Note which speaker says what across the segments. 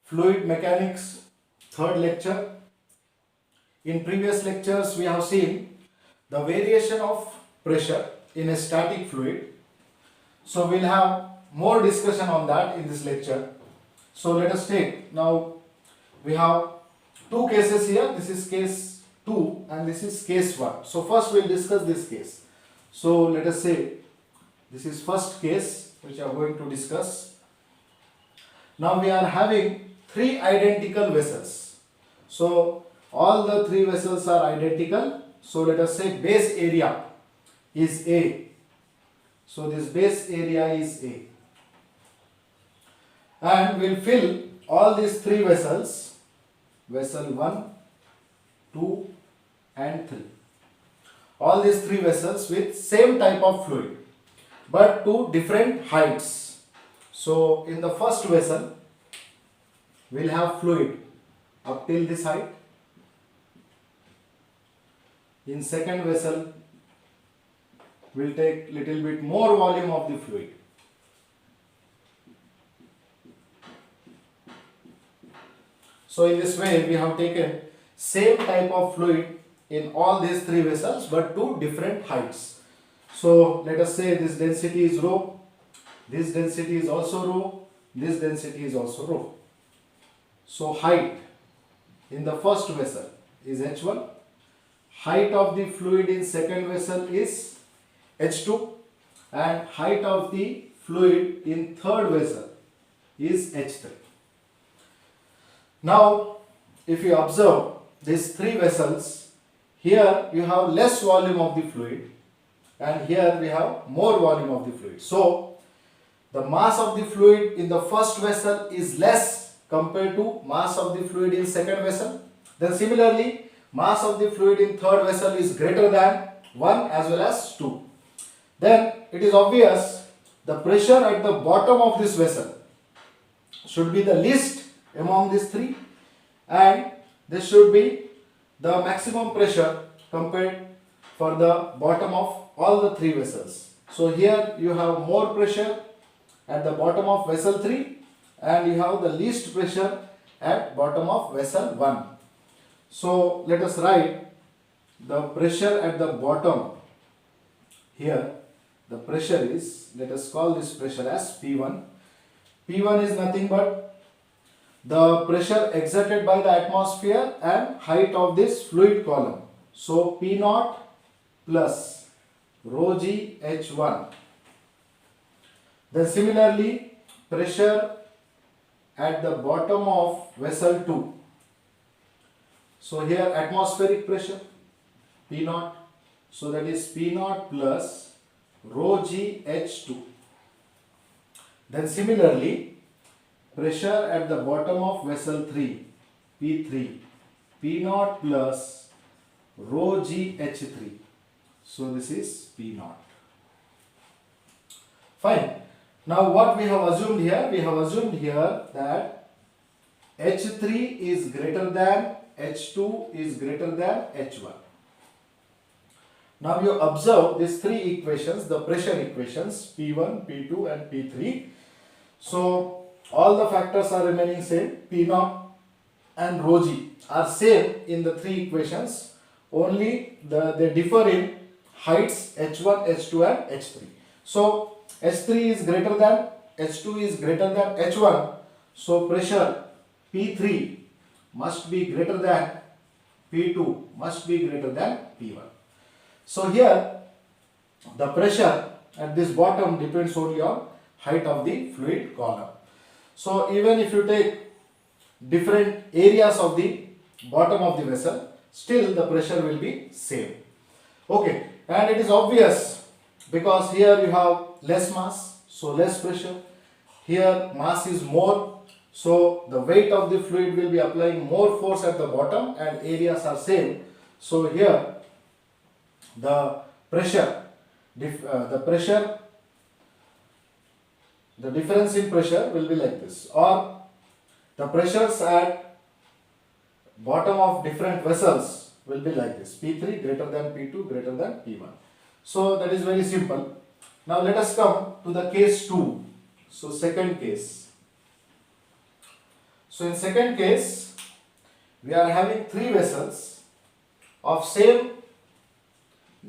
Speaker 1: Fluid mechanics, third lecture. In previous lectures, we have seen the variation of pressure in a static fluid. So we'll have more discussion on that in this lecture. So let us take, now we have two cases here. This is case 2 and this is case 1. So first we'll discuss this case. So let us say this is first case which we are going to discuss. Now we are having three identical vessels. So all the three vessels are identical. So let us say base area is A. So this base area is A. And we'll fill all these three vessels, vessel 1, 2 and 3. All these three vessels with same type of fluid but to different heights. So in the first vessel we'll have fluid up till this height. In second vessel we'll take little bit more volume of the fluid. So in this way we have taken same type of fluid in all these three vessels but to different heights. So let us say this density is rho, this density is also rho, this density is also rho. So height in the first vessel is H1, height of the fluid in second vessel is H2 and height of the fluid in third vessel is H3. Now if you observe these three vessels, here you have less volume of the fluid and here we have more volume of the fluid. So the mass of the fluid in the first vessel is less compared to mass of the fluid in second vessel. Then similarly mass of the fluid in third vessel is greater than 1 as well as 2. Then it is obvious the pressure at the bottom of this vessel should be the least among these three and this should be the maximum pressure compared for the bottom of all the three vessels. So here you have more pressure at the bottom of vessel 3 and you have the least pressure at bottom of vessel 1. So let us write the pressure at the bottom. Here the pressure is, let us call this pressure as P1. P1 is nothing but the pressure exerted by the atmosphere and height of this fluid column. So P0 plus rho g H1. Then similarly pressure at the bottom of vessel 2. So here atmospheric pressure P0. So that is P0 plus rho g H2. Then similarly pressure at the bottom of vessel 3 P3, P0 plus rho g H3. So this is P0. Fine. Now what we have assumed here? We have assumed here that H3 is greater than H2 is greater than H1. Now you observe these three equations, the pressure equations P1, P2 and P3. So all the factors are remaining same. P0 and rho g are same in the three equations. Only they differ in heights H1, H2 and H3. So H3 is greater than, H2 is greater than H1. So pressure P3 must be greater than P2 must be greater than P1. So here the pressure at this bottom depends only on height of the fluid column. So even if you take different areas of the bottom of the vessel, still the pressure will be same. Okay, and it is obvious because here you have less mass, so less pressure. Here mass is more, so the weight of the fluid will be applying more force at the bottom and areas are same. So here the pressure, the difference in pressure will be like this, or the pressures at bottom of different vessels will be like this, P3 greater than P2 greater than P1. So that is very simple. Now let us come to the case 2. So second case. So in second case, we are having three vessels of same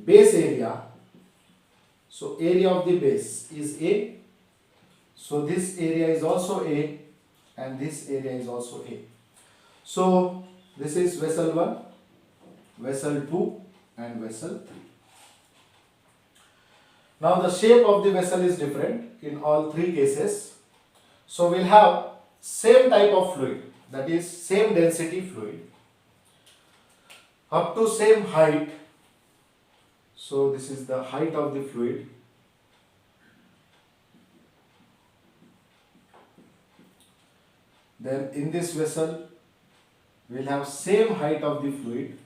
Speaker 1: base area. So area of the base is A. So this area is also A and this area is also A. So this is vessel 1, vessel 2 and vessel 3. Now the shape of the vessel is different in all three cases. So we'll have same type of fluid, that is same density fluid, up to same height. So this is the height of the fluid. Then in this vessel we'll have same height of the fluid.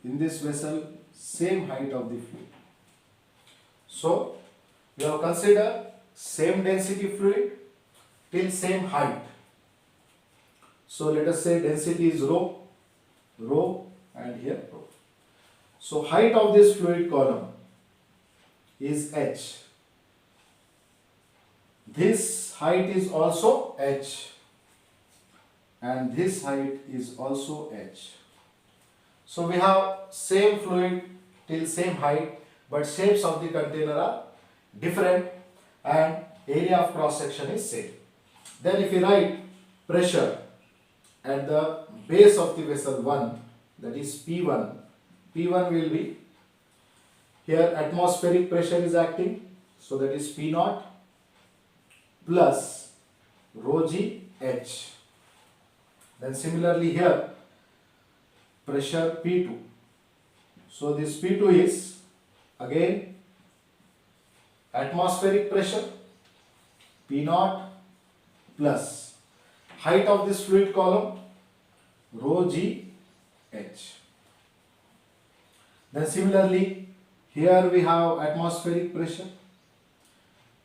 Speaker 1: In this vessel same height of the fluid. So we have considered same density fluid till same height. So let us say density is rho, rho and here rho. So height of this fluid column is h. This height is also h and this height is also h. So we have same fluid till same height, but shapes of the container are different and area of cross section is same. Then if we write pressure at the base of the vessel 1, that is P1, P1 will be, here atmospheric pressure is acting, so that is P0 plus rho g h. Then similarly here pressure P2. So this P2 is again atmospheric pressure P0 plus height of this fluid column rho g h. Then similarly here we have atmospheric pressure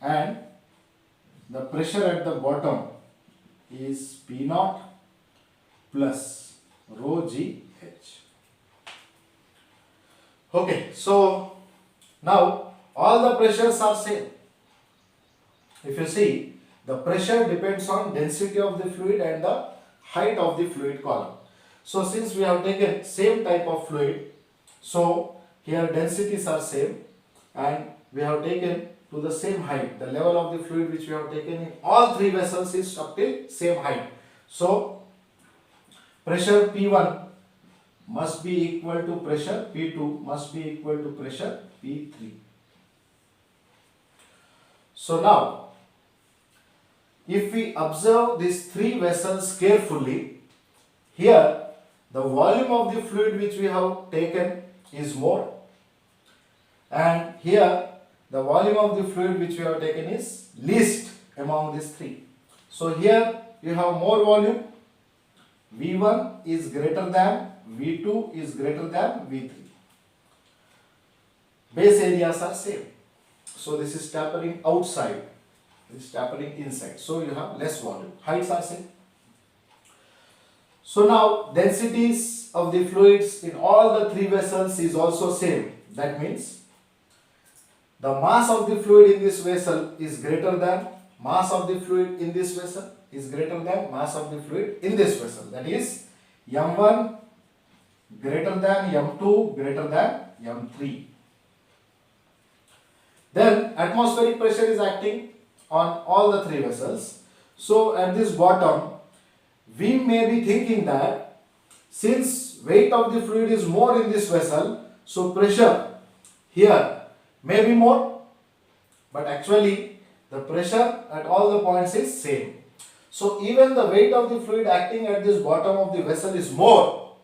Speaker 1: and the pressure at the bottom is P0 plus rho g h. Okay, so now all the pressures are same. If you see, the pressure depends on density of the fluid and the height of the fluid column. So since we have taken same type of fluid, so here densities are same and we have taken to the same height. The level of the fluid which we have taken in all three vessels is up till same height. So pressure P1 must be equal to pressure P2 must be equal to pressure P3. So now, if we observe these three vessels carefully, here the volume of the fluid which we have taken is more, and here the volume of the fluid which we have taken is least among these three. So here you have more volume, V1 is greater than V2 is greater than V3. Base areas are same. So this is tapering outside, this is tapering inside. So you have less volume. Heights are same. So now densities of the fluids in all the three vessels is also same. That means the mass of the fluid in this vessel is greater than mass of the fluid in this vessel is greater than mass of the fluid in this vessel. That is M1 greater than M2 greater than M3. Then atmospheric pressure is acting on all the three vessels. So at this bottom, we may be thinking that since weight of the fluid is more in this vessel, so pressure here may be more, but actually the pressure at all the points is same. So even the weight of the fluid acting at this bottom of the vessel is more,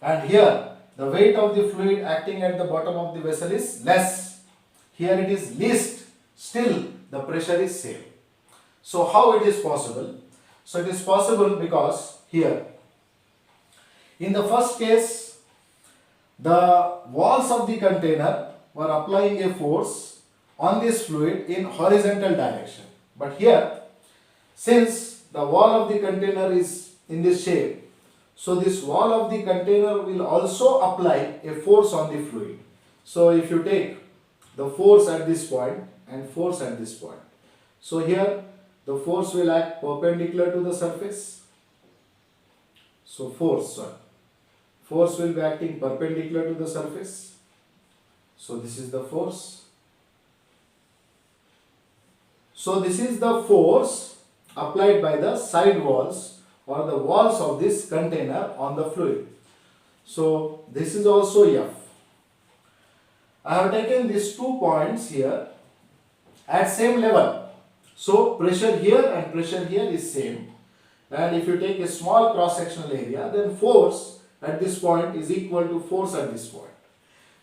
Speaker 1: and here the weight of the fluid acting at the bottom of the vessel is less. Here it is least, still the pressure is same. So how it is possible? So it is possible because here in the first case the walls of the container were applying a force on this fluid in horizontal direction, but here since the wall of the container is in this shape, so this wall of the container will also apply a force on the fluid. So if you take the force at this point and force at this point, so here the force will act perpendicular to the surface. So force will be acting perpendicular to the surface. So this is the force. So this is the force applied by the side walls or the walls of this container on the fluid. So this is also F. I have taken these 2 points here at same level. So pressure here and pressure here is same. And if you take a small cross-sectional area, then force at this point is equal to force at this point.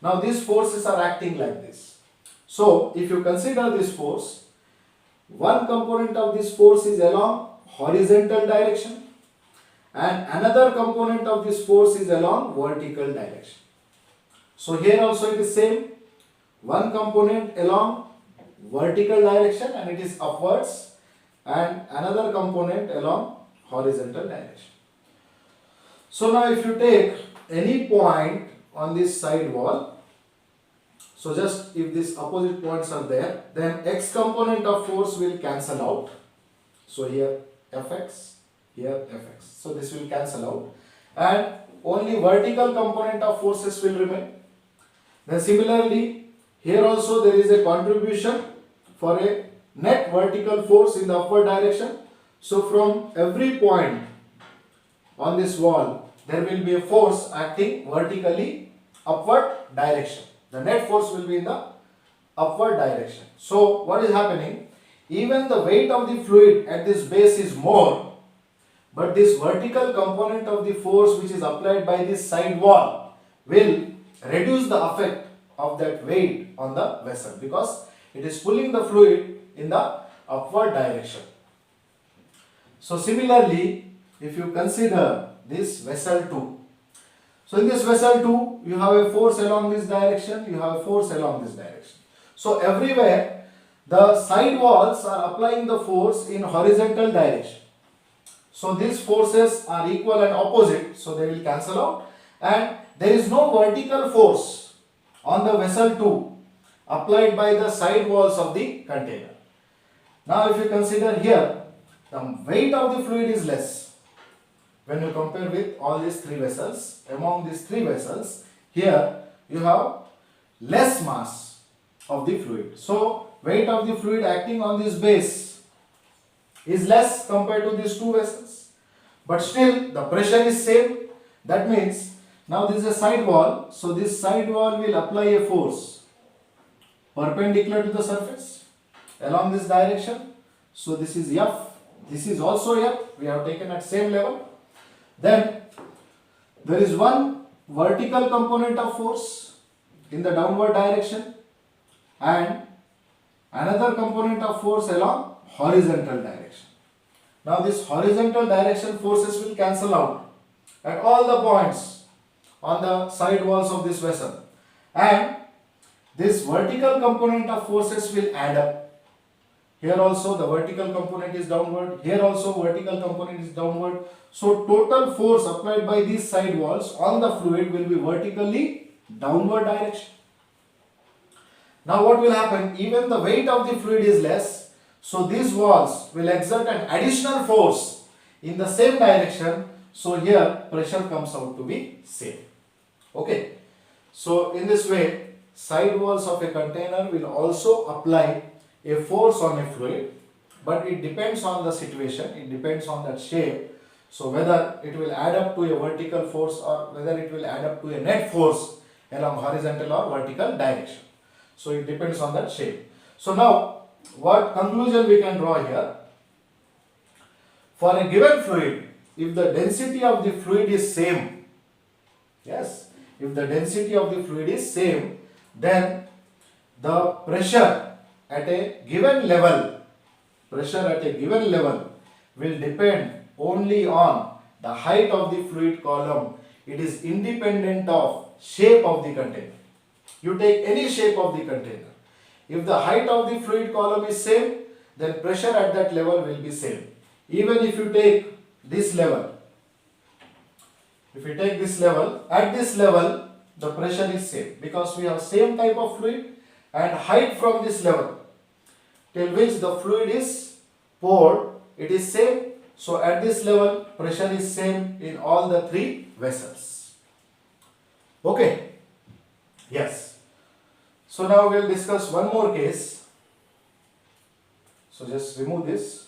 Speaker 1: Now these forces are acting like this. So if you consider this force, one component of this force is along horizontal direction and another component of this force is along vertical direction. So here also it is same. One component along vertical direction and it is upwards, and another component along horizontal direction. So now if you take any point on this side wall, so just if these opposite points are there, then x component of force will cancel out. So here Fx, here Fx. So this will cancel out and only vertical component of forces will remain. Then similarly, here also there is a contribution for a net vertical force in the upward direction. So from every point on this wall, there will be a force acting vertically upward direction. The net force will be in the upward direction. So what is happening? Even the weight of the fluid at this base is more, but this vertical component of the force which is applied by this side wall will reduce the effect of that weight on the vessel because it is pulling the fluid in the upward direction. So similarly, if you consider this vessel 2. So in this vessel 2, you have a force along this direction, you have a force along this direction. So everywhere, the side walls are applying the force in horizontal direction. So these forces are equal and opposite, so they will cancel out. And there is no vertical force on the vessel 2 applied by the side walls of the container. Now if you consider here, the weight of the fluid is less. When you compare with all these 3 vessels, among these 3 vessels, here you have less mass of the fluid. So weight of the fluid acting on this base is less compared to these 2 vessels. But still the pressure is same. That means now this is a side wall. So this side wall will apply a force perpendicular to the surface along this direction. So this is F. This is also F. We have taken at same level. Then there is one vertical component of force in the downward direction and another component of force along horizontal direction. Now this horizontal direction forces will cancel out at all the points on the side walls of this vessel, and this vertical component of forces will add up. Here also the vertical component is downward, here also vertical component is downward. So total force applied by these side walls on the fluid will be vertically downward direction. Now what will happen? Even the weight of the fluid is less, so these walls will exert an additional force in the same direction. So here pressure comes out to be same. Okay. So in this way, side walls of a container will also apply a force on a fluid, but it depends on the situation, it depends on that shape. So whether it will add up to a vertical force or whether it will add up to a net force along horizontal or vertical direction. So it depends on that shape. So now what conclusion we can draw here? For a given fluid, if the density of the fluid is same, yes, if the density of the fluid is same, then the pressure at a given level will depend only on the height of the fluid column. It is independent of shape of the container. You take any shape of the container. If the height of the fluid column is same, then pressure at that level will be same. Even if you take this level, at this level the pressure is same because we have same type of fluid, and height from this level till which the fluid is poured, it is same. So at this level, pressure is same in all the three vessels. Okay. Yes. So now we'll discuss one more case. So just remove this.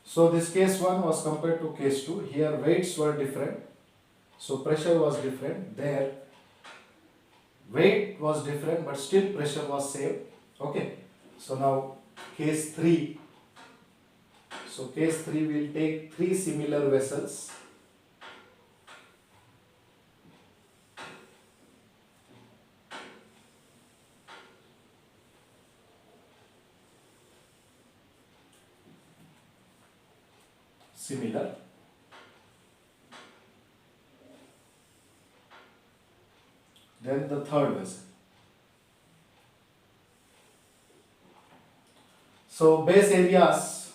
Speaker 1: So this case 1 was compared to case 2. Here weights were different. So pressure was different. There weight was different but still pressure was same. Okay. So now case 3. So case 3 will take 3 similar vessels. Similar. Then the third vessel. So base areas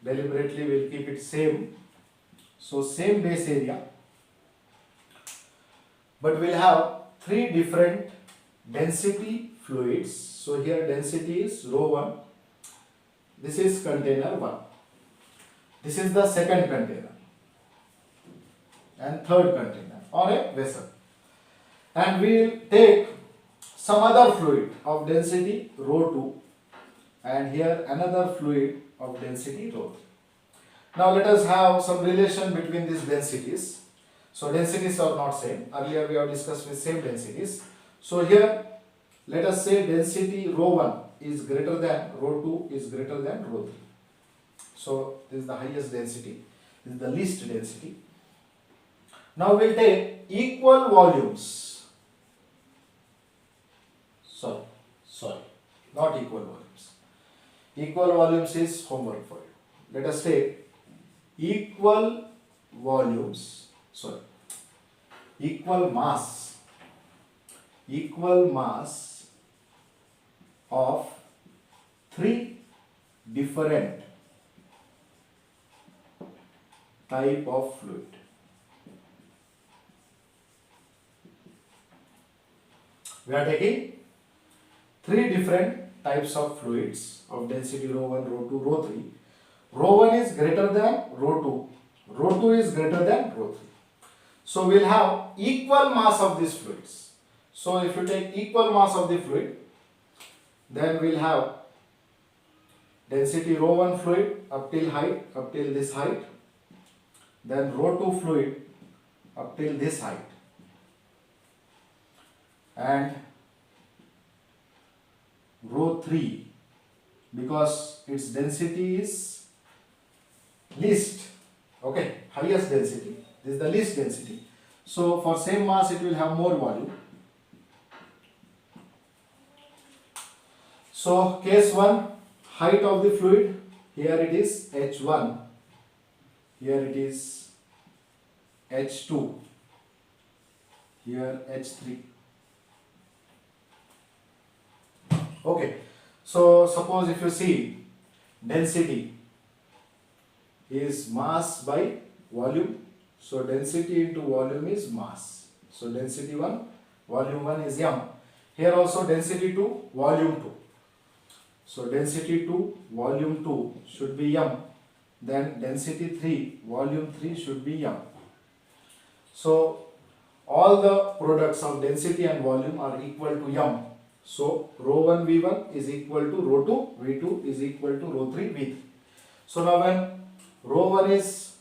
Speaker 1: deliberately will keep it same. So same base area, but we'll have 3 different density fluids. So here density is rho 1. This is container 1. This is the second container and third container or a vessel. And we will take some other fluid of density rho 2 and here another fluid of density rho 3. Now let us have some relation between these densities. So densities are not same. Earlier we have discussed with same densities. So here let us say density rho 1 is greater than rho 2 is greater than rho 3. So this is the highest density, this is the least density. Now we will take equal volumes. Sorry, not equal volumes. Equal volumes is homework for you. Let us take equal volumes, equal mass of 3 different type of fluid. We are taking 3 different types of fluids of density rho 1, rho 2, rho 3. Rho 1 is greater than rho 2. Rho 2 is greater than rho 3. So we will have equal mass of these fluids. So if you take equal mass of the fluid, then we will have density rho 1 fluid up till this height. Then rho 2 fluid up till this height. And rho 3, because its density is least, okay, highest density, this is the least density. So for same mass it will have more volume. So case 1, height of the fluid, here it is h1, here it is h2, here h3. Okay, so suppose if you see density is mass by volume, so density into volume is mass. So density 1, volume 1 is m. Here also density 2, volume 2. So density 2, volume 2 should be m. Then density 3, volume 3 should be m. So all the products of density and volume are equal to m. So rho 1 V1 is equal to rho 2 V2 is equal to rho 3 V3. So now when rho 1 is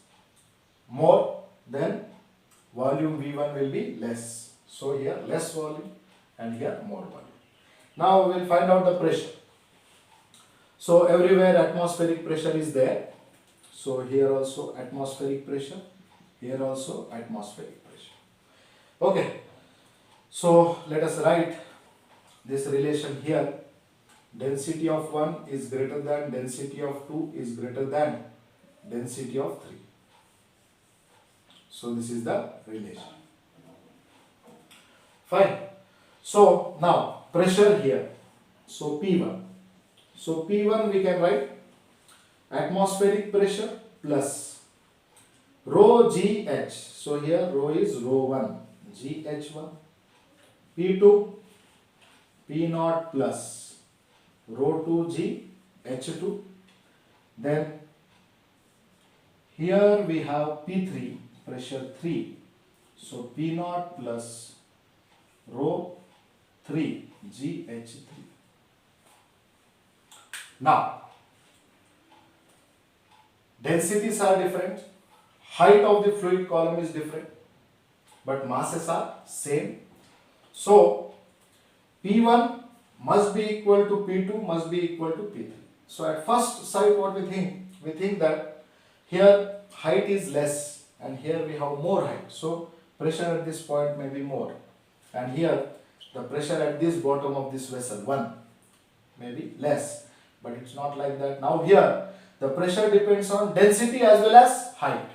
Speaker 1: more, then volume V1 will be less. So here less volume and here more volume. Now we will find out the pressure. So everywhere atmospheric pressure is there. So here also atmospheric pressure, here also atmospheric pressure. Okay. So let us write this relation here. Density of 1 is greater than density of 2 is greater than density of 3. So this is the relation. Fine. So now pressure here. So P1. So P1 we can write atmospheric pressure plus rho GH. So here rho is rho 1, GH1. P2 P0 plus rho 2 GH2. Then here we have P3, pressure 3. So P0 plus rho 3 GH3. Now, densities are different, height of the fluid column is different, but masses are same. So P1 must be equal to P2 must be equal to P3. So at first sight what we think? We think that here height is less and here we have more height. So pressure at this point may be more. And here the pressure at this bottom of this vessel 1 may be less. But it's not like that. Now here the pressure depends on density as well as height.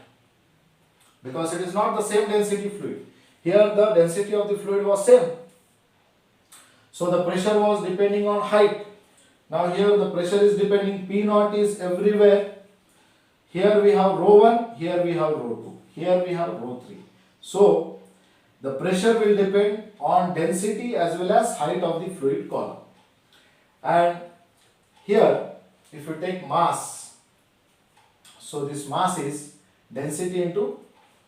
Speaker 1: Because it is not the same density fluid. Here the density of the fluid was same. So the pressure was depending on height. Now here the pressure is depending, P0 is everywhere. Here we have rho 1, here we have rho 2, here we have rho 3. So the pressure will depend on density as well as height of the fluid column. And here if you take mass, so this mass is density into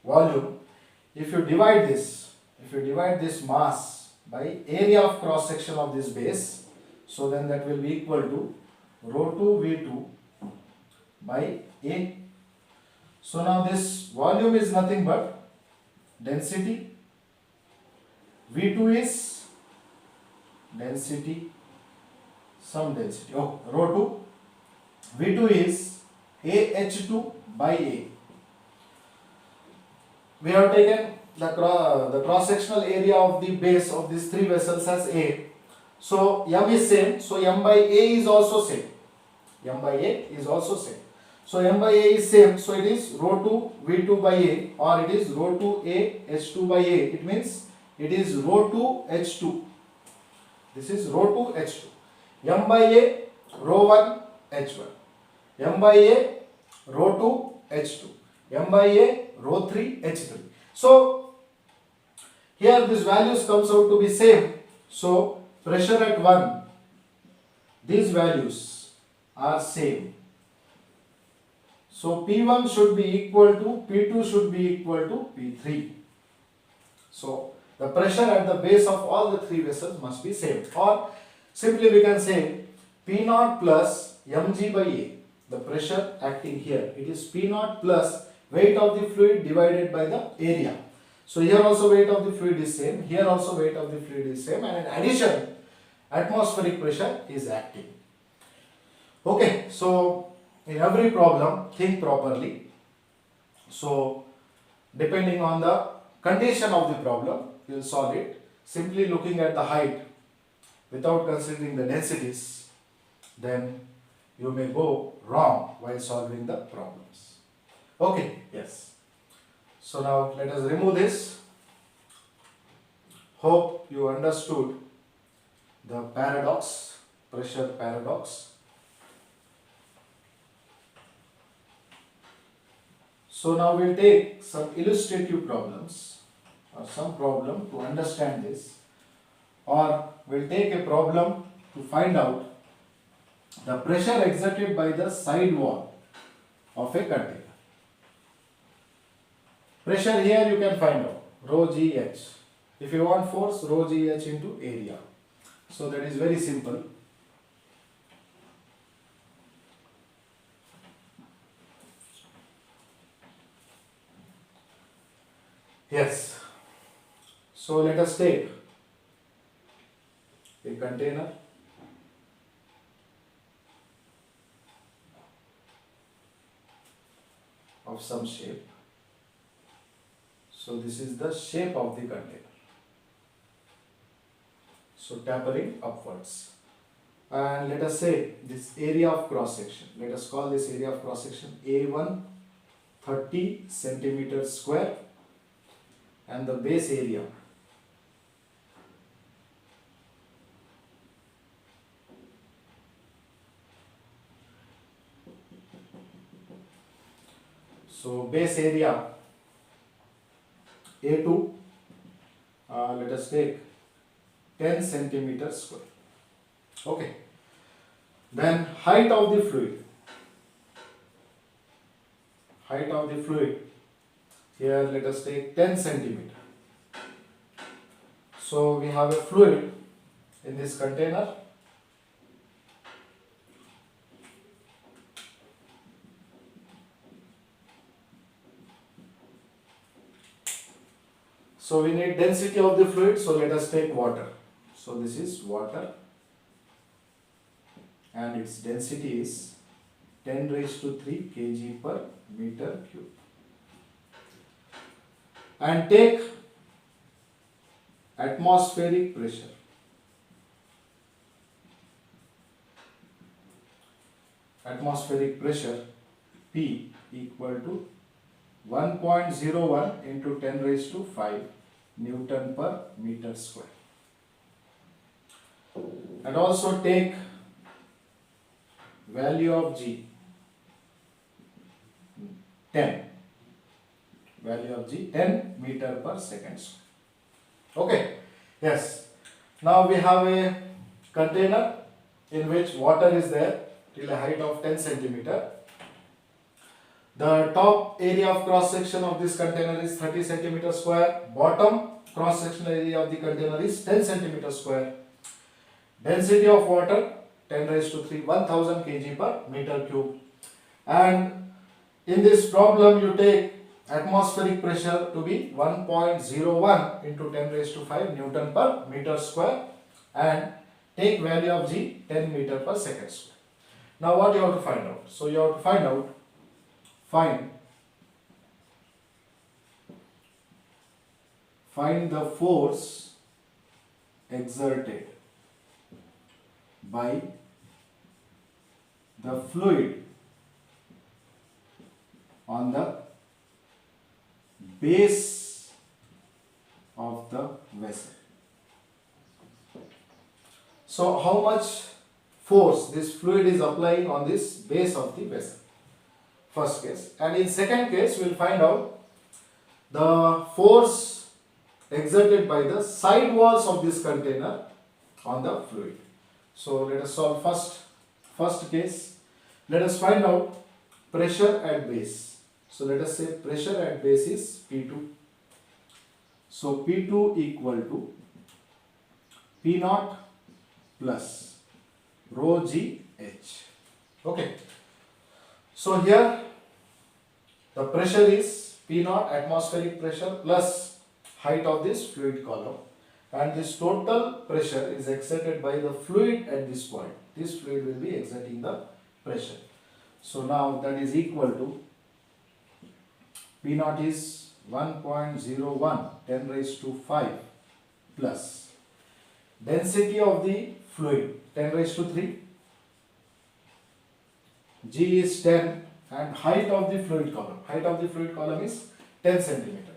Speaker 1: volume. If you divide this mass by area of cross section of this base, so then that will be equal to rho 2 V2 by A. So now this volume is nothing but density, V2 is density, some density, rho 2, V2 is AH2 by A. We have taken the cross sectional area of the base of these three vessels as A. So M is same, so M by A is also same. M by A is also same. So M by A is same, so it is rho 2 V2 by A, or it is rho 2 A H2 by A. It means it is rho 2 H2. This is rho 2 H2. M by A rho 1 H1. M by A rho 2 H2. M by A rho 3 H3. So here these values comes out to be same. So pressure at 1, these values are same. So P1 should be equal to, P2 should be equal to P3. So the pressure at the base of all the three vessels must be same. Or simply we can say P0 plus mg by A. The pressure acting here, it is P0 plus weight of the fluid divided by the area. So here also weight of the fluid is same, here also weight of the fluid is same, and in addition atmospheric pressure is acting. Okay, so in every problem think properly. So depending on the condition of the problem you will solve it. Simply looking at the height without considering the densities, then you may go wrong while solving the problems. Okay, yes. So now let us remove this. Hope you understood the paradox, pressure paradox. So now we'll take some illustrative problems or some problem to understand this, or we'll take a problem to find out the pressure exerted by the side wall of a container. Pressure here you can find out, rho GH. If you want force, rho GH into area. So that is very simple. Yes. So let us take a container. Of some shape. So this is the shape of the container. So tapering upwards. And let us say this area of cross section. Let us call this area of cross section A1 30 centimeters square, and the base area So base area A2, let us take 10 centimeters square. Okay. Then height of the fluid. Height of the fluid. Here let us take 10 centimeter. So we have a fluid in this container. So we need density of the fluid, so let us take water. So this is water and its density is 10 raised to 3 kg per meter cube. And take atmospheric pressure. Atmospheric pressure P equal to 1.01 into 10 raised to 5 Newton per meter square. And also take value of G, 10. Value of G, 10 meter per second square. Okay, yes. Now we have a container in which water is there till a height of 10 centimeter. The top area of cross section of this container is 30 centimeter square. Bottom cross sectional area of the container is 10 centimeter square. Density of water 10 raised to 3, 1000 kg per meter cube. And in this problem you take atmospheric pressure to be 1.01 into 10 raised to 5 Newton per meter square and take value of G 10 meter per second square. Now what you have to find out? So you have to find the force exerted by the fluid on the base of the vessel. So how much force this fluid is applying on this base of the vessel? First case. And in second case we will find out the force exerted by the side walls of this container on the fluid. So let us solve first case. Let us find out pressure at base. So let us say pressure at base is P2. So P2 equal to P0 plus rho g h. Okay. So here the pressure is P0 atmospheric pressure plus height of this fluid column, and this total pressure is exerted by the fluid at this point. This fluid will be exerting the pressure. So now that is equal to P0 is 1.01 10 raised to 5 plus density of the fluid 10 raised to 3, G is 10 and height of the fluid column. Height of the fluid column is 10 centimeter.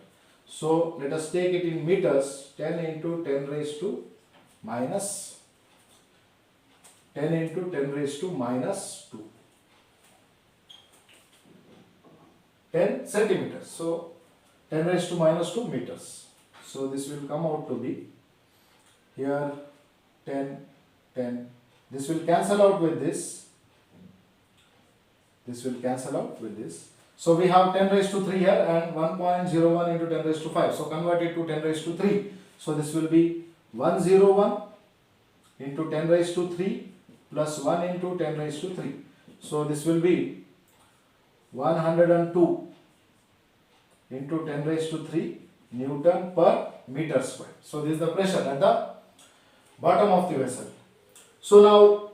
Speaker 1: So let us take it in meters. 10 into 10 raised to minus 10 into 10 raised to minus 2. 10 centimeters. So 10 raised to minus 2 meters. So this will come out to be here 10, 10. This will cancel out with this. This will cancel out with this. So we have 10 raised to 3 here and 1.01 into 10 raised to 5. So convert it to 10 raised to 3. So this will be 101 into 10 raised to 3 plus 1 into 10 raised to 3. So this will be 102 into 10 raised to 3 Newton per meter square. So this is the pressure at the bottom of the vessel. So now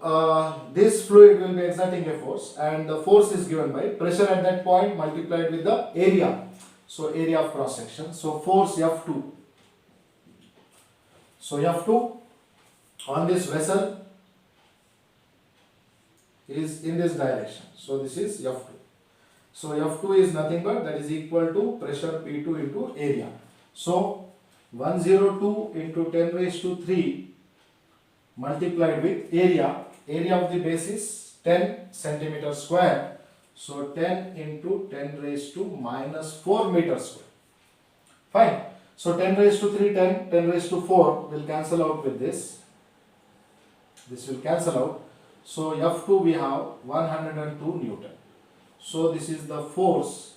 Speaker 1: this fluid will be exerting a force, and the force is given by pressure at that point multiplied with the area. So area of cross section. So force F2. So F2 on this vessel is in this direction. So this is F2. So F2 is nothing but that is equal to pressure P2 into area. So 102 into 10 raised to 3 multiplied with area. Area of the base is 10 centimeter square. So 10 into 10 raised to minus 4 meters square. Fine. So 10 raised to 3, 10, 10 raised to 4 will cancel out with this. This will cancel out. So F2 we have 102 Newton. So this is the force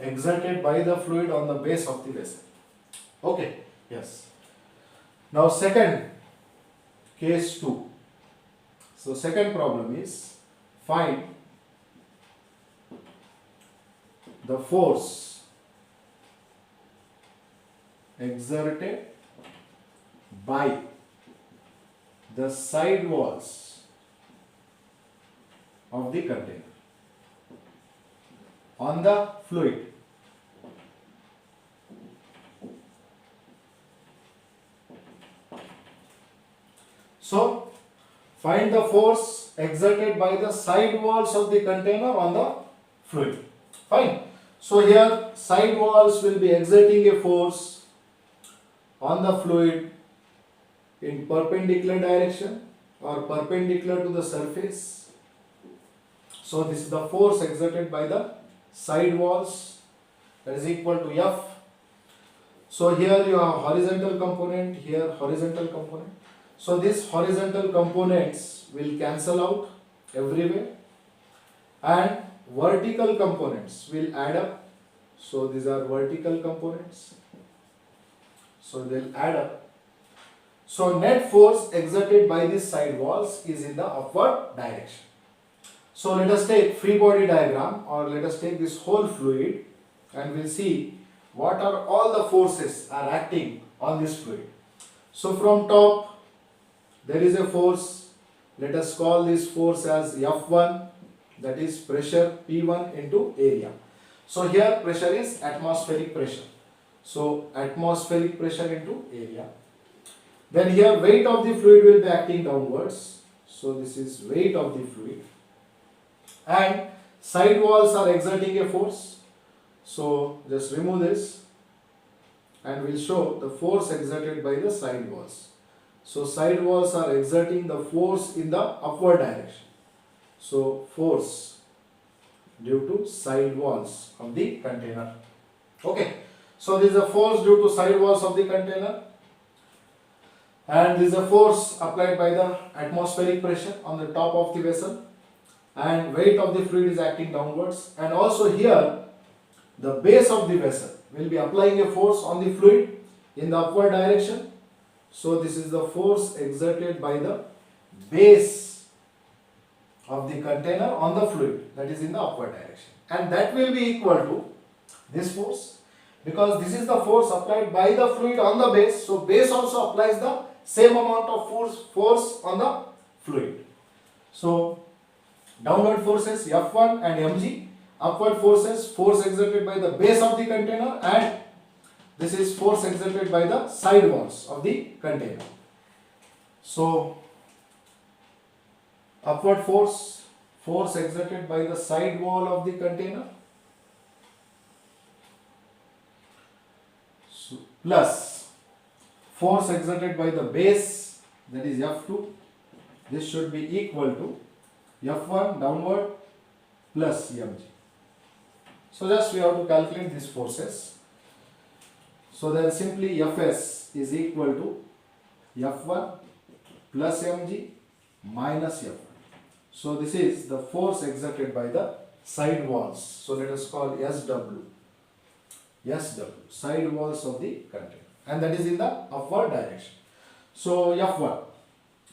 Speaker 1: exerted by the fluid on the base of the vessel. Okay. Yes. Now second, case 2. So second problem is find the force exerted by the side walls of the container on the fluid. So find the force exerted by the side walls of the container on the fluid. Fine. So here side walls will be exerting a force on the fluid in perpendicular direction or perpendicular to the surface. So this is the force exerted by the side walls, that is equal to F. So here you have horizontal component, here horizontal component. So these horizontal components will cancel out everywhere and vertical components will add up. So these are vertical components. So they'll add up. So net force exerted by these side walls is in the upward direction. So let us take free body diagram, or let us take this whole fluid and we'll see what are all the forces are acting on this fluid. So from top there is a force, let us call this force as F1, that is pressure P1 into area. So here pressure is atmospheric pressure. So atmospheric pressure into area. Then here weight of the fluid will be acting downwards. So this is weight of the fluid. And side walls are exerting a force. So just remove this and we'll show the force exerted by the side walls. So side walls are exerting the force in the upward direction. So force due to side walls of the container. Okay. So this is a force due to side walls of the container. And this is a force applied by the atmospheric pressure on the top of the vessel. And weight of the fluid is acting downwards. And also here the base of the vessel will be applying a force on the fluid in the upward direction. So this is the force exerted by the base of the container on the fluid, that is in the upward direction. And that will be equal to this force, because this is the force applied by the fluid on the base. So base also applies the same amount of force on the fluid. So downward forces F1 and mg, upward forces force exerted by the base of the container, and this is force exerted by the side walls of the container. So upward force exerted by the side wall of the container, so plus force exerted by the base, that is F2. This should be equal to F1 downward plus mg. So just we have to calculate these forces. So then simply Fs is equal to F1 plus mg minus F1. So this is the force exerted by the side walls. So let us call SW, side walls of the container, and that is in the upward direction. So F1.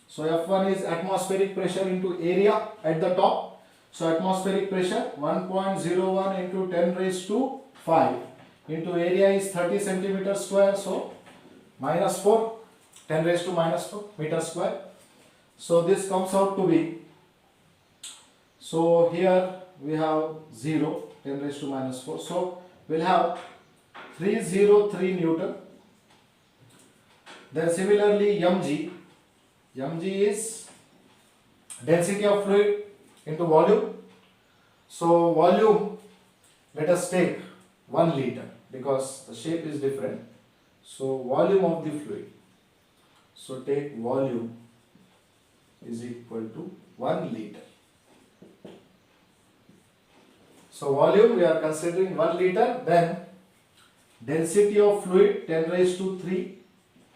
Speaker 1: So F1 is atmospheric pressure into area at the top. So atmospheric pressure 1.01 into 10 raised to 5 into area is 30 centimeter square. So minus 4, 10 raised to minus 4 meter square. So this comes out to be, so here we have 0, 10 raised to minus 4. So we'll have 303 Newton. Then similarly mg is density of fluid into volume. So volume, let us take 1 liter because the shape is different. So volume of the fluid, so take volume is equal to 1 liter. So volume we are considering 1 liter, then density of fluid 10 raised to 3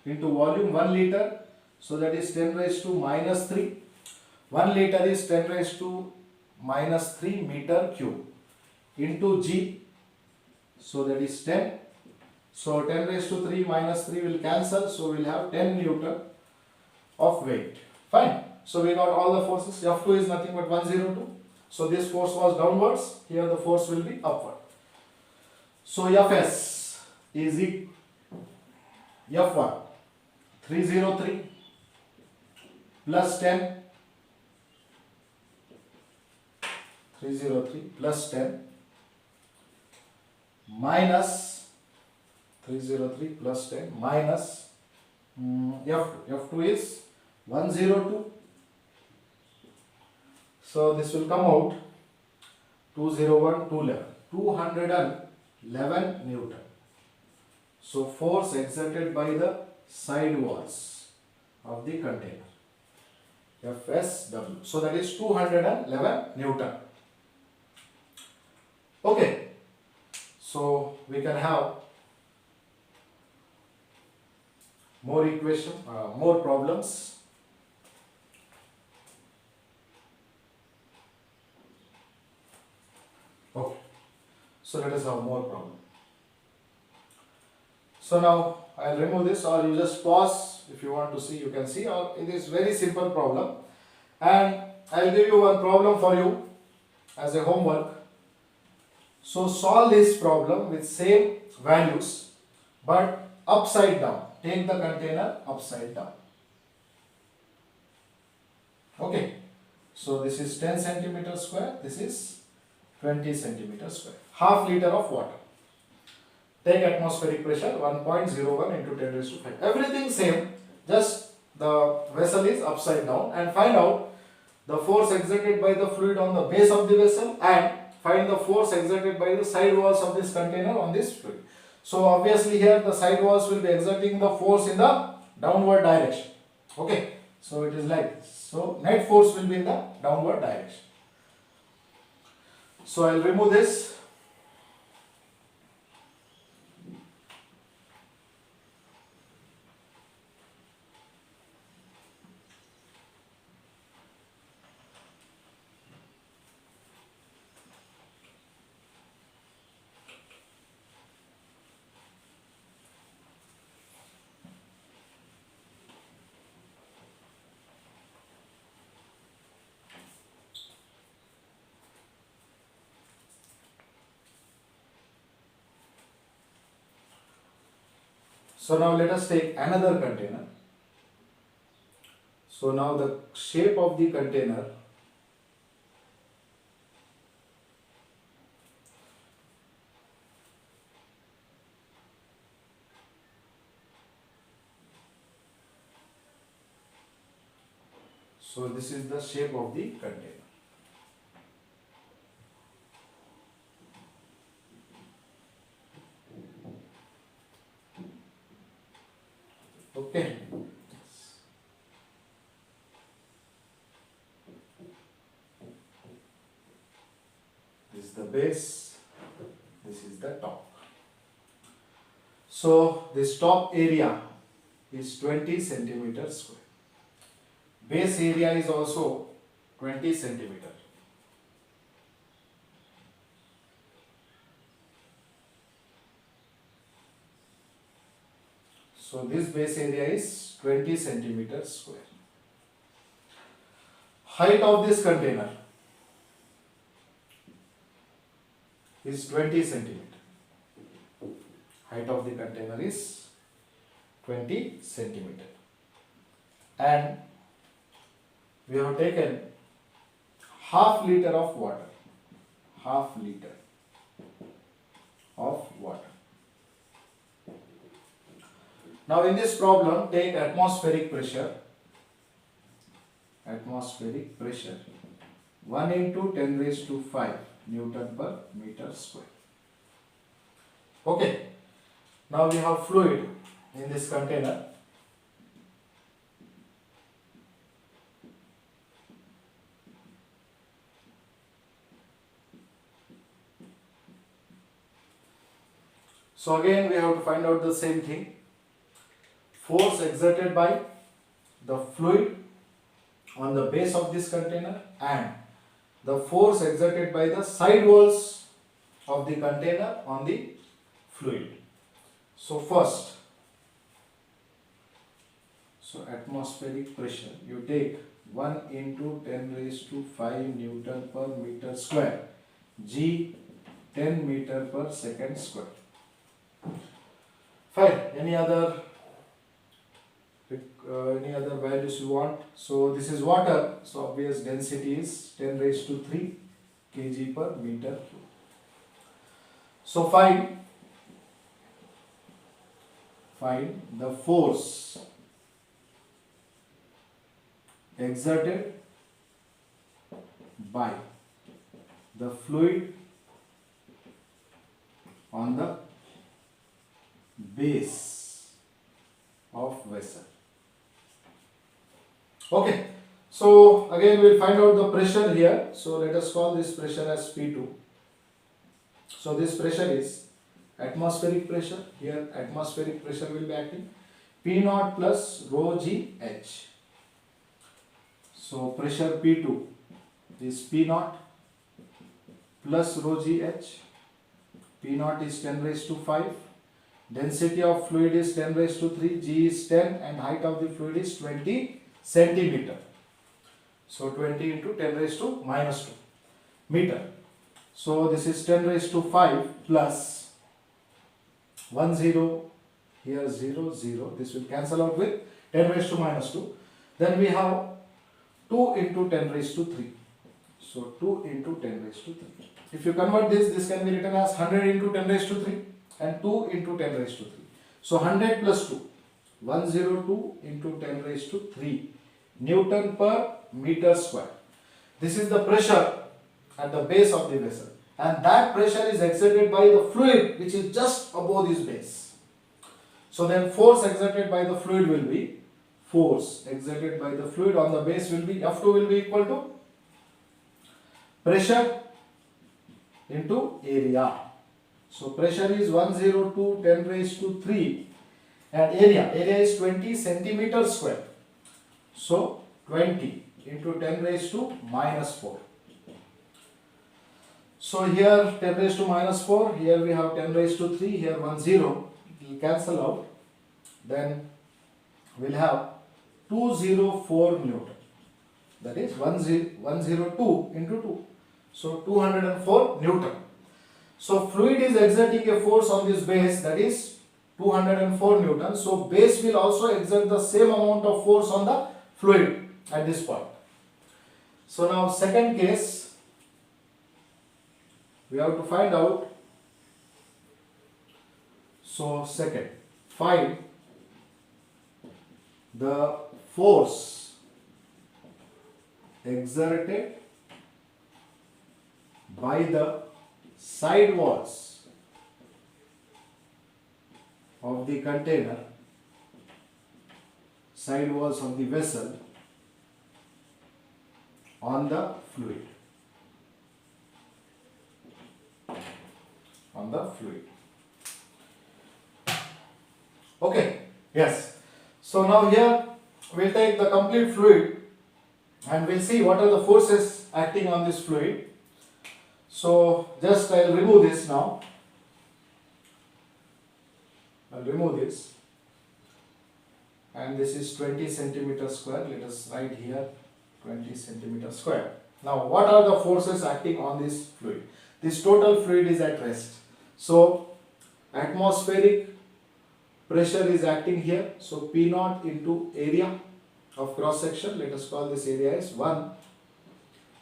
Speaker 1: into volume 1 liter, so that is 10 raised to minus 3. 1 liter is 10 raised to minus 3 meter cube into G, so that is 10. So 10 raised to 3 minus 3 will cancel, so we will have 10 Newton of weight. Fine. So we got all the forces. F2 is nothing but 102. So this force was downwards, here the force will be upward. So Fs is F1 303 plus 10, 303 plus 10 minus 303 plus 10 minus F2. F2 is 102. So this will come out 201, 211 Newton. So force exerted by the side walls of the container, FSW. So that is 211 Newton. Okay. So we can have more more problems. Okay. So let us have more problem. So now I'll remove this, or you just pause if you want to see, you can see, or it is very simple problem. And I'll give you one problem for you as a homework. So solve this problem with same values but upside down. Take the container upside down. Okay. So this is 10 centimeter square, this is 20 centimeter square. Half liter of water. Take atmospheric pressure 1.01 into 10 raised to 5. Everything same, just the vessel is upside down, and find out the force exerted by the fluid on the base of the vessel and find the force exerted by the side walls of this container on this fluid. So obviously here the side walls will be exerting the force in the downward direction. Okay. So it is like this. So net force will be in the downward direction. So I will remove this. So now let us take another container. So now the shape of the container so this is the shape of the container. Okay. This is the base, this is the top. So this top area is 20 centimeters square. Base area is also 20 centimeter. So this base area is 20 centimeters square. Height of this container is 20 centimeter. Height of the container is 20 centimeter. And we have taken half liter of water. Half liter of water. Now in this problem, take atmospheric pressure. Atmospheric pressure 1 into 10 raised to 5 Newton per meter square. Okay. Now we have fluid in this container. So again we have to find out the same thing. Force exerted by the fluid on the base of this container and the force exerted by the side walls of the container on the fluid. So first, atmospheric pressure, you take 1 into 10 raised to 5 Newton per meter square, G 10 meter per second square. Fine. Any other values you want? So this is water, so obvious density is 10 raised to 3 kg per meter cube. So find the force exerted by the fluid on the base of vessel. Okay, so again we'll find out the pressure here. So let us call this pressure as P2. So this pressure is atmospheric pressure. Here atmospheric pressure will be acting. P0 plus rho g h. So pressure P2 is P0 plus rho g h. P0 is 10 raised to 5. Density of fluid is 10 raised to 3. G is 10 and height of the fluid is 20 centimeter. So 20 into 10 raised to minus 2 meter. So this is 10 raised to 5 plus 1 0, here 0 0. This will cancel out with 10 raised to minus 2. Then we have 2 into 10 raised to 3. So 2 into 10 raised to 3. If you convert this can be written as 100 into 10 raised to 3 and 2 into 10 raised to 3. So 100 plus 2, 102 into 10 raised to 3 Newton per meter square. This is the pressure at the base of the vessel, and that pressure is exerted by the fluid which is just above this base. So then force exerted by the fluid will be, force exerted by the fluid on the base will be, F2 will be equal to pressure into area. So pressure is 102 10 raised to 3 and area is 20 centimeter square. So 20 into 10 raised to minus 4. So here 10 raised to minus 4, here we have 10 raised to 3, here 1 0, it will cancel out. Then we will have 204 Newton, that is 102 into 2, so 204 Newton. So fluid is exerting a force on this base, that is 204 Newton. So base will also exert the same amount of force on the fluid at this point. So now second case, we have to find out. So second, find the force exerted by the side walls of the container, side walls of the vessel on the fluid. On the fluid. Okay, yes. So now here we'll take the complete fluid and we'll see what are the forces acting on this fluid. So just I'll remove this now. I'll remove this, and this is 20 centimeter square. Let us write here 20 centimeter square. Now what are the forces acting on this fluid? This total fluid is at rest. So atmospheric pressure is acting here. So P0 into area of cross section, let us call this area as 1,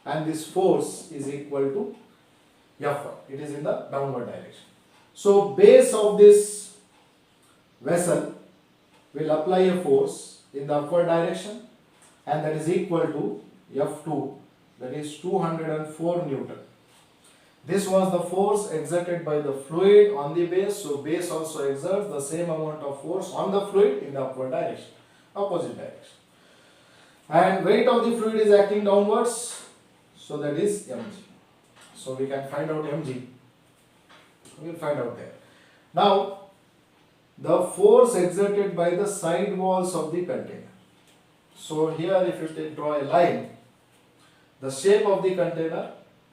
Speaker 1: and this force is equal to F1. It is in the downward direction. So base of this vessel will apply a force in the upward direction, and that is equal to F2, that is 204 Newton. This was the force exerted by the fluid on the base. So base also exerts the same amount of force on the fluid in the upward direction, opposite direction. And weight of the fluid is acting downwards, so that is mg. So we can find out mg. We will find out there. Now, the force exerted by the side walls of the container. So here if you draw a line, the shape of the container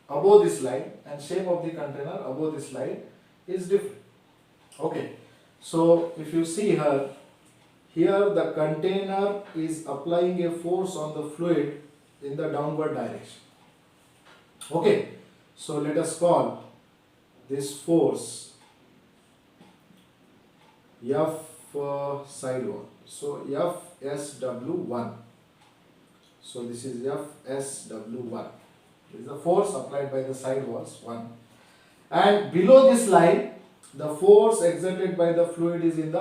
Speaker 1: above this line and shape of the container above this line is different. Okay, so if you see here the container is applying a force on the fluid in the downward direction. Okay, so let us call this force F side wall. So FSW1. So this is FSW1. This is the force applied by the side walls 1. And below this line, the force exerted by the fluid is in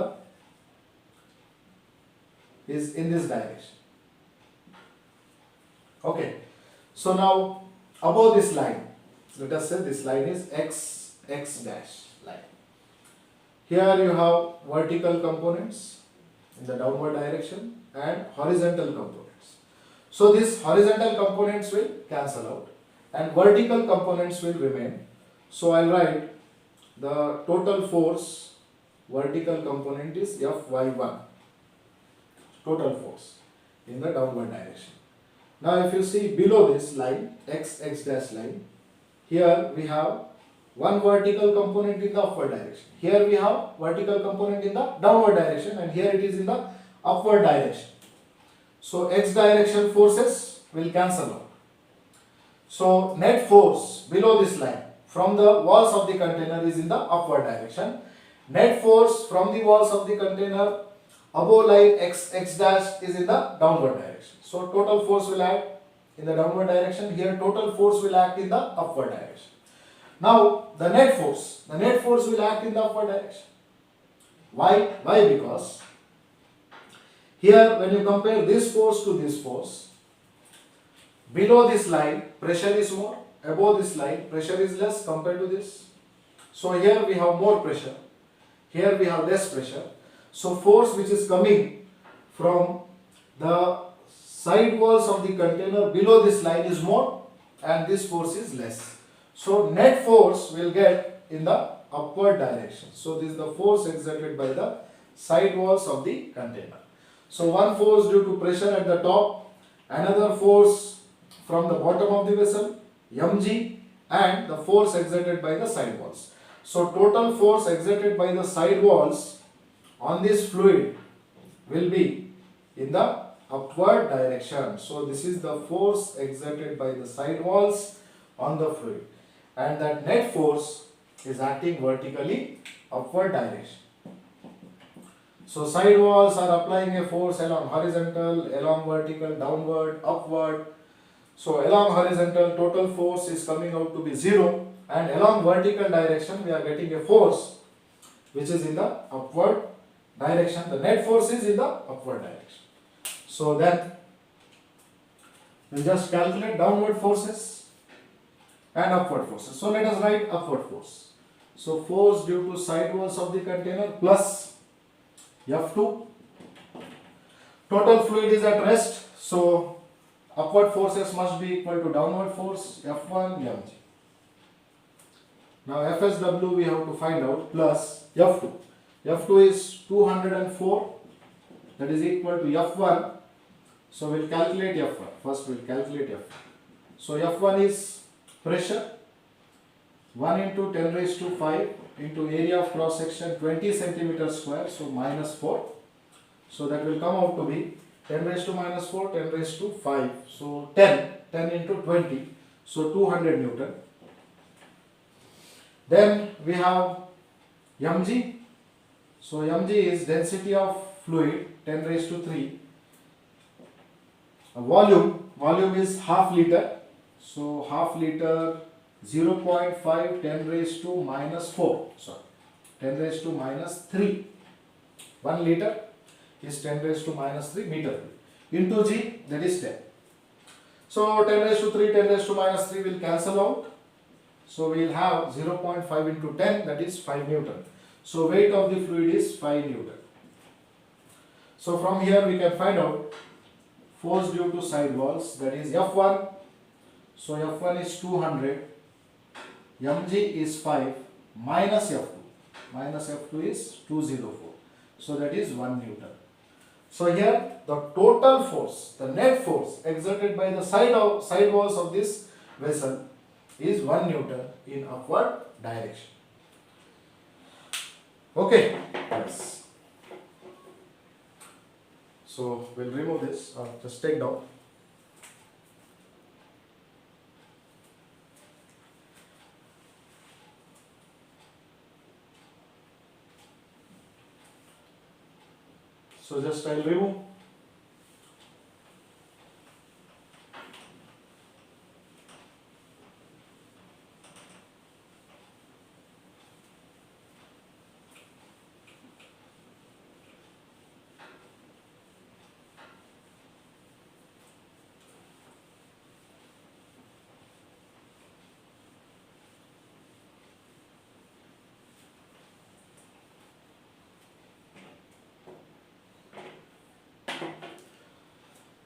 Speaker 1: this direction. Okay. So now above this line, let us say this line is x dash line. Here you have vertical components in the downward direction and horizontal components. So these horizontal components will cancel out and vertical components will remain. So I'll write the total force vertical component is Fy1, total force in the downward direction. Now if you see below this line, x dash line, here we have one vertical component in the upward direction. Here we have vertical component in the downward direction and here it is in the upward direction. So x direction forces will cancel out. So net force below this line from the walls of the container is in the upward direction. Net force from the walls of the container above line x dash is in the downward direction. So total force will act in the downward direction. Here total force will act in the upward direction. Now the net force will act in the upward direction. Why? Because here when you compare this force to this force, below this line pressure is more, above this line pressure is less compared to this. So here we have more pressure, here we have less pressure. So force which is coming from the side walls of the container below this line is more and this force is less. So net force will get in the upward direction. So this is the force exerted by the side walls of the container. So one force due to pressure at the top, another force from the bottom of the vessel, mg, and the force exerted by the side walls. So total force exerted by the side walls on this fluid will be in the upward direction. So this is the force exerted by the side walls on the fluid. And that net force is acting vertically upward direction. So side walls are applying a force along horizontal, along vertical, downward, upward. So along horizontal total force is coming out to be 0 and along vertical direction we are getting a force which is in the upward direction. The net force is in the upward direction. So then we just calculate downward forces and upward forces. So let us write upward force. So force due to side walls of the container plus F2. Total fluid is at rest. So upward forces must be equal to downward force F1 mg. Now FSW we have to find out plus F2. F2 is 204, that is equal to F1. So we'll calculate F1. First we'll calculate F1. So F1 is pressure 1 into 10 raised to 5 into area of cross section 20 centimeters square, so minus 4. So that will come out to be 10 raised to minus 4, 10 raised to 5. So 10 into 20, so 200 Newton. Then we have mg. So mg is density of fluid 10 raised to 3. Volume is half liter. So half liter 0.5 10 raised to minus 4. Sorry, 10 raised to minus 3. 1 liter is 10 raised to minus 3 meter into G, that is 10. So 10 raised to 3, 10 raised to minus 3 will cancel out. So we will have 0.5 into 10, that is 5 Newton. So weight of the fluid is 5 Newton. So from here we can find out force due to side walls, that is F1. So F1 is 200, mg is 5 minus F2. minus F2 is 204. So that is 1 Newton. So here the total force, the net force exerted by the side walls of this vessel is 1 Newton in upward direction. Okay, yes. So we'll remove this, or just take down. So just I'll remove.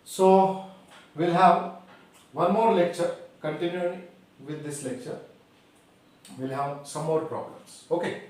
Speaker 1: So we'll have one more lecture. Continuing with this lecture, we'll have some more problems. Okay.